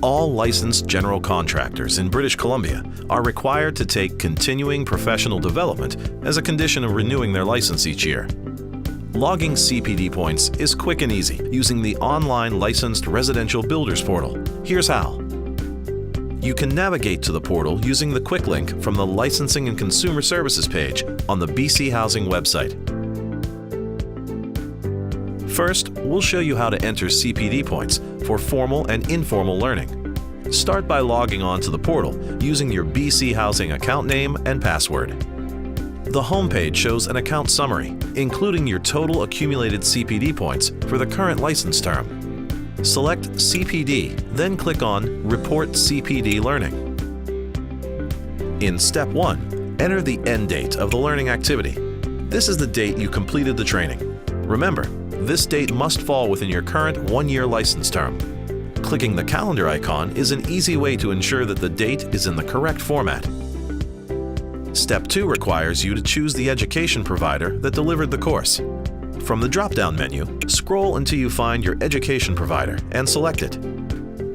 All licensed general contractors in British Columbia are required to take continuing professional development as a condition of renewing their license each year. Logging CPD points is quick and easy using the online licensed residential builders portal. Here's how. You can navigate to the portal using the quick link from the Licensing and Consumer Services page on the BC Housing website. First, we'll show you how to enter CPD points for formal and informal learning. Start by logging on to the portal using your BC Housing account name and password. The home page shows an account summary, including your total accumulated CPD points for the current license term. Select CPD, then click on Report CPD Learning. In Step 1, enter the end date of the learning activity. This is the date you completed the training. Remember, this date must fall within your current one-year license term. Clicking the calendar icon is an easy way to ensure that the date is in the correct format. Step 2 requires you to choose the education provider that delivered the course. From the drop-down menu, scroll until you find your education provider and select it.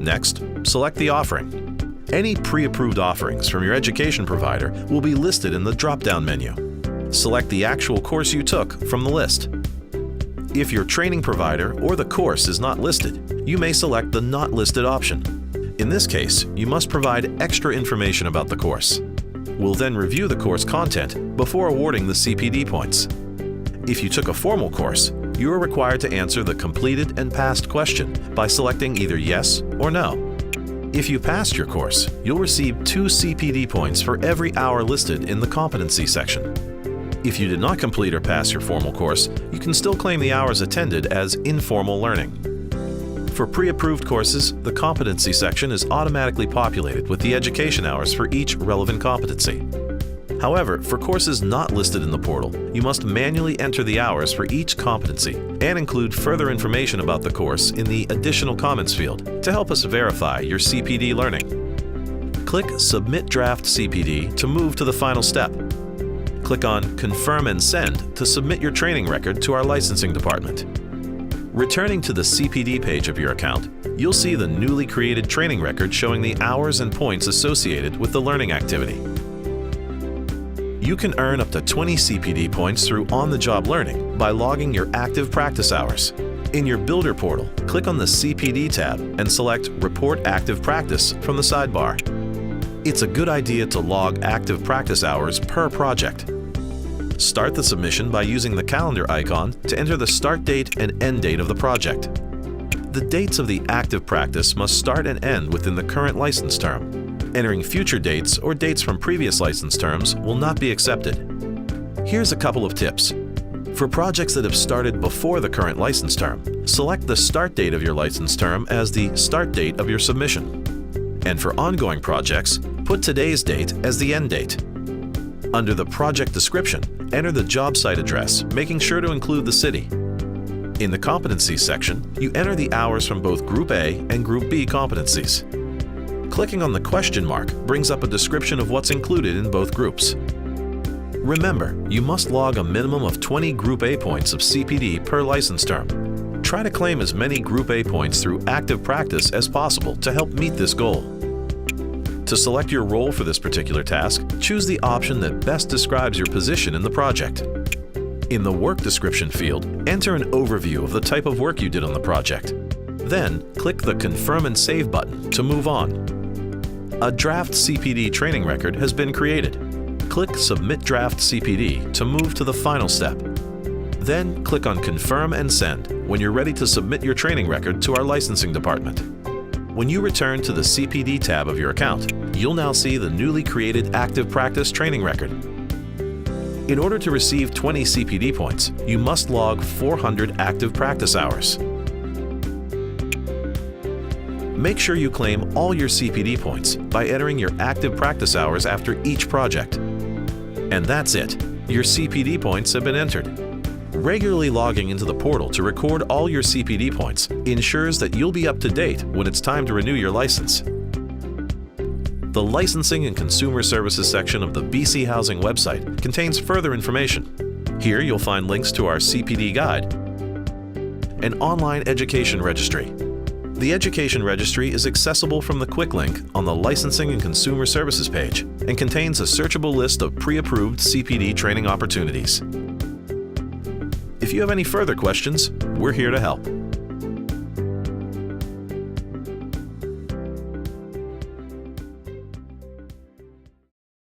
Next, select the offering. Any pre-approved offerings from your education provider will be listed in the drop-down menu. Select the actual course you took from the list. If your training provider or the course is not listed, you may select the Not Listed option. In this case, you must provide extra information about the course. We'll then review the course content before awarding the CPD points. If you took a formal course, you are required to answer the completed and passed question by selecting either yes or no. If you passed your course, you'll receive 2 CPD points for every hour listed in the competency section. If you did not complete or pass your formal course, you can still claim the hours attended as informal learning. For pre-approved courses, the competency section is automatically populated with the education hours for each relevant competency. However, for courses not listed in the portal, you must manually enter the hours for each competency and include further information about the course in the Additional Comments field to help us verify your CPD learning. Click Submit Draft CPD to move to the final step. Click on Confirm and Send to submit your training record to our licensing department. Returning to the CPD page of your account, you'll see the newly created training record showing the hours and points associated with the learning activity. You can earn up to 20 CPD points through on-the-job learning by logging your active practice hours. In your Builder portal, click on the CPD tab and select Report Active Practice from the sidebar. It's a good idea to log active practice hours per project. Start the submission by using the calendar icon to enter the start date and end date of the project. The dates of the active practice must start and end within the current license term. Entering future dates or dates from previous license terms will not be accepted. Here's a couple of tips. For projects that have started before the current license term, select the start date of your license term as the start date of your submission. And for ongoing projects, put today's date as the end date. Under the project description, enter the job site address, making sure to include the city. In the competencies section, you enter the hours from both Group A and Group B competencies. Clicking on the question mark brings up a description of what's included in both groups. Remember, you must log a minimum of 20 Group A points of CPD per license term. Try to claim as many Group A points through active practice as possible to help meet this goal. To select your role for this particular task, choose the option that best describes your position in the project. In the Work Description field, enter an overview of the type of work you did on the project. Then, click the Confirm and Save button to move on. A draft CPD training record has been created. Click Submit Draft CPD to move to the final step. Then, click on Confirm and Send when you're ready to submit your training record to our licensing department. When you return to the CPD tab of your account, you'll now see the newly created Active Practice training record. In order to receive 20 CPD points, you must log 400 active practice hours. Make sure you claim all your CPD points by entering your active practice hours after each project. And that's it. Your CPD points have been entered. Regularly logging into the portal to record all your CPD points ensures that you'll be up to date when it's time to renew your license. The Licensing and Consumer Services section of the BC Housing website contains further information. Here you'll find links to our CPD guide, an online education registry, The Education Registry is accessible from the quick link on the Licensing and Consumer Services page and contains a searchable list of pre-approved CPD training opportunities. If you have any further questions, we're here to help.